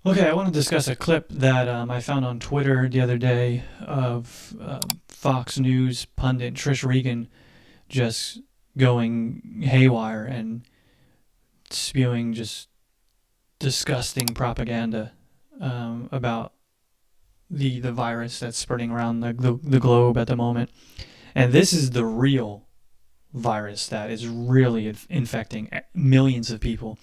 Okay, I want to discuss a clip that I found on Twitter the other day of Fox News pundit Trish Regan just going haywire and spewing just disgusting propaganda about the virus that's spreading around the globe at the moment. And this is the real virus that is really infecting millions of people.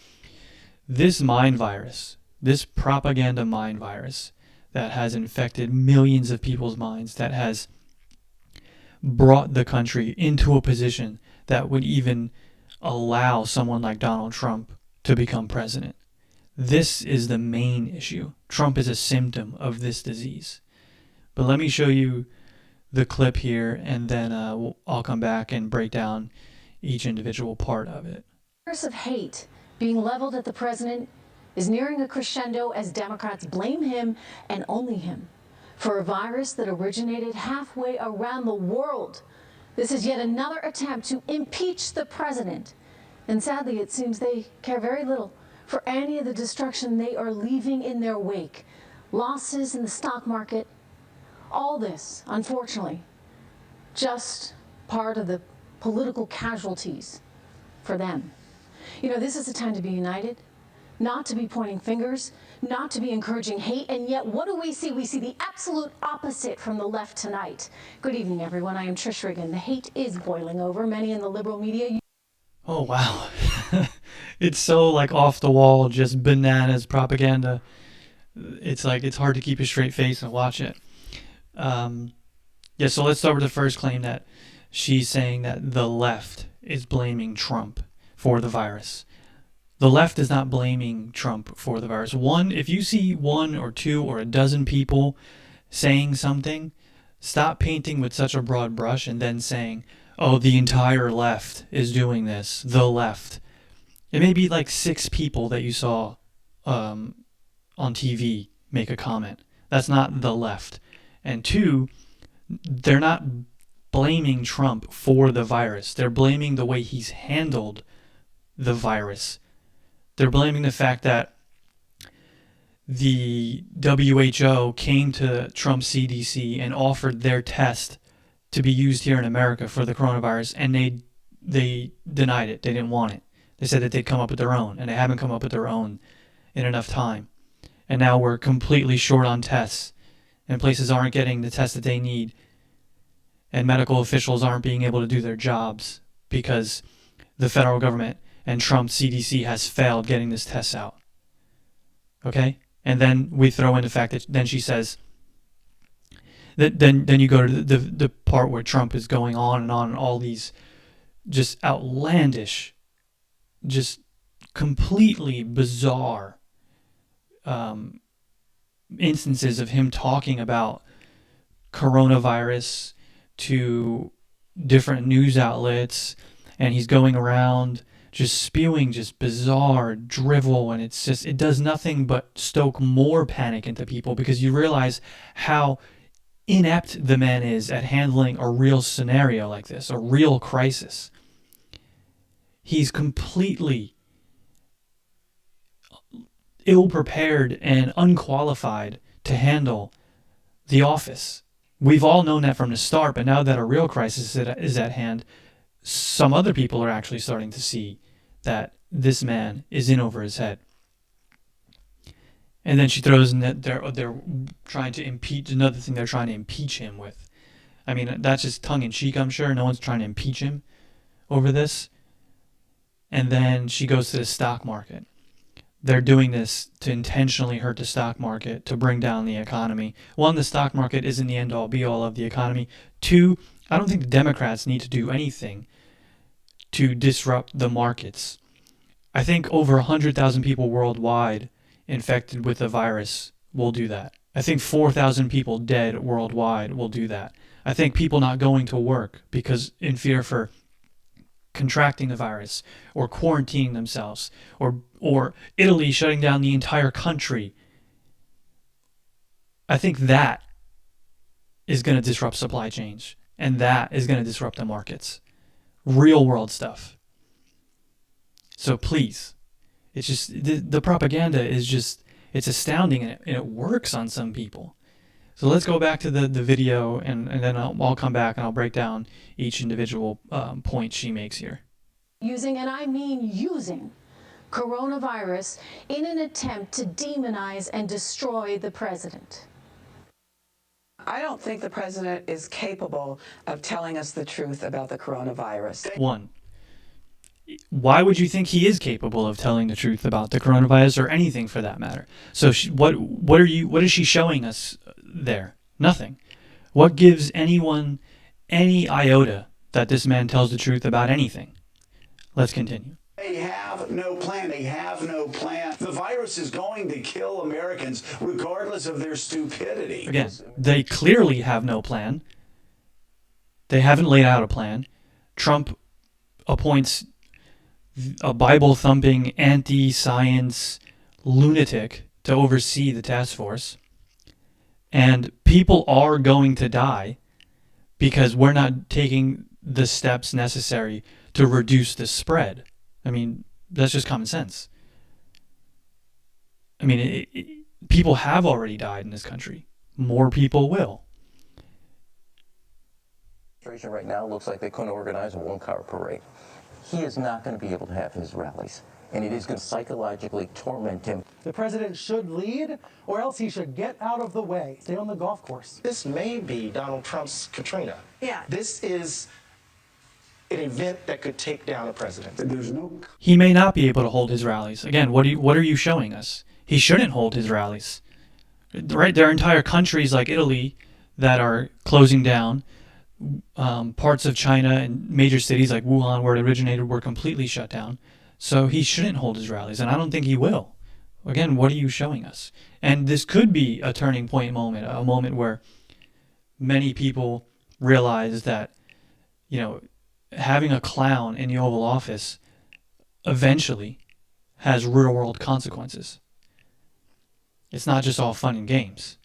This mind virus, this propaganda mind virus that has infected millions of people's minds, that has brought the country into a position that would even allow someone like Donald Trump to become president. This is the main issue. Trump is a symptom of this disease. But let me show you the clip here, and then I'll come back and break down each individual part of it. The curse of hate being leveled at the president is nearing a crescendo as Democrats blame him and only him for a virus that originated halfway around the world. This is yet another attempt to impeach the president. And sadly, it seems they care very little for any of the destruction they are leaving in their wake. Losses in the stock market. All this, unfortunately, just part of the political casualties for them. You know, this is a time to be united, not to be pointing fingers, not to be encouraging hate, and yet what do we see? We see the absolute opposite from the left tonight. Good evening, everyone. I am Trish Regan. The hate is boiling over. Many in the liberal media. Oh, wow. It's so like off the wall, just bananas propaganda. It's like it's hard to keep a straight face and watch it. So let's start with the first claim that she's saying that the left is blaming Trump for the virus. The left is not blaming Trump for the virus. One, if you see one or two or a dozen people saying something, stop painting with such a broad brush and then saying, oh, the entire left is doing this, the left. It may be like 6 people that you saw on TV make a comment. That's not the left. And 2, they're not blaming Trump for the virus. They're blaming the way he's handled the virus. They're blaming the fact that the WHO came to Trump's CDC and offered their test to be used here in America for the coronavirus, and they denied it. They didn't want it. They said that they'd come up with their own, and they haven't come up with their own in enough time. And now we're completely short on tests, and places aren't getting the tests that they need, and medical officials aren't being able to do their jobs because the federal government and Trump's CDC has failed getting this test out. Okay? And then we throw in the fact that then she says that then you go to the part where Trump is going on and all these just outlandish, just completely bizarre instances of him talking about coronavirus to different news outlets, and he's going around just spewing just bizarre drivel, and it does nothing but stoke more panic into people because you realize how inept the man is at handling a real scenario like this, a real crisis. He's completely ill-prepared and unqualified to handle the office. We've all known that from the start, but now that a real crisis is at hand, some other people are actually starting to see that this man is in over his head. And then she throws in that they're trying to impeach, another thing they're trying to impeach him with. I mean, that's just tongue-in-cheek, I'm sure. No one's trying to impeach him over this. And then she goes to the stock market. They're doing this to intentionally hurt the stock market, to bring down the economy. 1, the stock market isn't the end-all, be-all of the economy. 2, I don't think the Democrats need to do anything to disrupt the markets. I think over 100,000 people worldwide infected with the virus will do that. I think 4,000 people dead worldwide will do that. I think people not going to work because in fear for contracting the virus or quarantining themselves or Italy shutting down the entire country. I think that is going to disrupt supply chains, and that is going to disrupt the markets. Real world stuff. So please, it's just the propaganda is just, it's astounding, and it works on some people. So let's go back to the video, and then I'll come back and I'll break down each individual point she makes here. Using, and I mean using, coronavirus in an attempt to demonize and destroy the president. I don't think the president is capable of telling us the truth about the coronavirus. One, why would you think he is capable of telling the truth about the coronavirus, or anything for that matter? So what is she showing us there? Nothing. What gives anyone any iota that this man tells the truth about anything? Let's continue. They have no plan. They have no plan. The virus is going to kill Americans regardless of their stupidity. Again, they clearly have no plan. They haven't laid out a plan. Trump appoints a Bible-thumping, anti-science lunatic to oversee the task force. And people are going to die because we're not taking the steps necessary to reduce the spread. I mean, that's just common sense. I mean, people have already died in this country. More people will. Right now looks like they couldn't organize a one-car parade. He is not going to be able to have his rallies, and it is going to psychologically torment him. The president should lead, or else he should get out of the way. Stay on the golf course. This may be Donald Trump's Katrina. Yeah. This is an event that could take down a president. There's no... He may not be able to hold his rallies. Again, what are you showing us? He shouldn't hold his rallies. Right? There are entire countries like Italy that are closing down. Parts of China and major cities like Wuhan, where it originated, were completely shut down. So he shouldn't hold his rallies, and I don't think he will. Again, what are you showing us? And this could be a turning point moment, a moment where many people realize that, you know, having a clown in the Oval Office eventually has real-world consequences. It's not just all fun and games.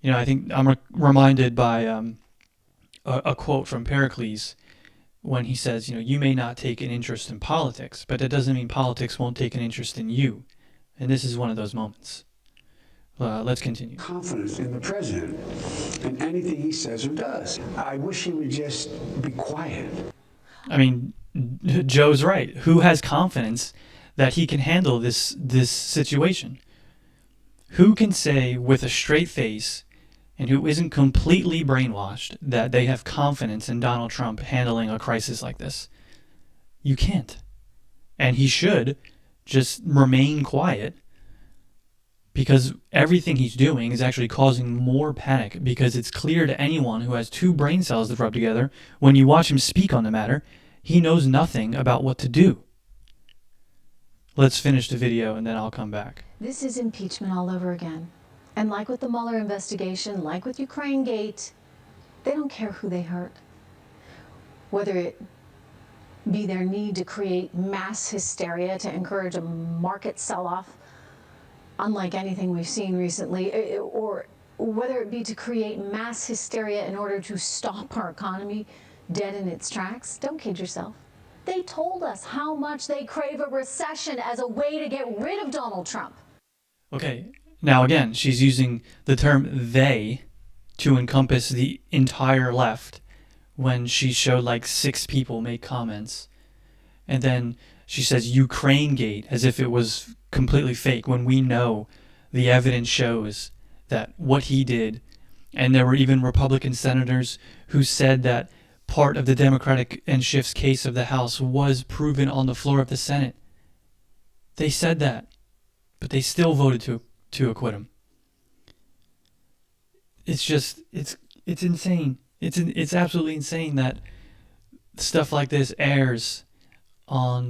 You know, I think I'm reminded by a quote from Pericles when he says, you know, you may not take an interest in politics, but that doesn't mean politics won't take an interest in you. And this is one of those moments. Let's continue. confidence in the president and anything he says or does. I wish he would just be quiet. I mean, Joe's right. Who has confidence that he can handle this situation? Who can say with a straight face, and who isn't completely brainwashed, that they have confidence in Donald Trump handling a crisis like this? You can't. And he should just remain quiet, because everything he's doing is actually causing more panic, because it's clear to anyone who has two brain cells that rub together, when you watch him speak on the matter, he knows nothing about what to do. Let's finish the video and then I'll come back. This is impeachment all over again. And like with the Mueller investigation, like with Ukraine Gate, they don't care who they hurt. Whether it be their need to create mass hysteria to encourage a market sell-off, unlike anything we've seen recently, or whether it be to create mass hysteria in order to stop our economy dead in its tracks. Don't kid yourself. They told us how much they crave a recession as a way to get rid of Donald Trump. Okay, now again, she's using the term they to encompass the entire left when she showed like 6 people make comments. And then she says Ukraine Gate as if it was completely fake, when we know the evidence shows that what he did, and there were even Republican senators who said that part of the Democratic and Schiff's case of the House was proven on the floor of the Senate. They said that, but they still voted to acquit him. It's just, it's insane. It's absolutely insane that stuff like this airs on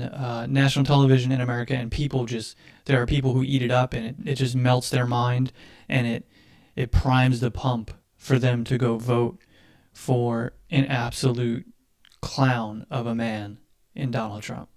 national television in America, and people just, there are people who eat it up, and it just melts their mind, and it primes the pump for them to go vote for an absolute clown of a man in Donald Trump.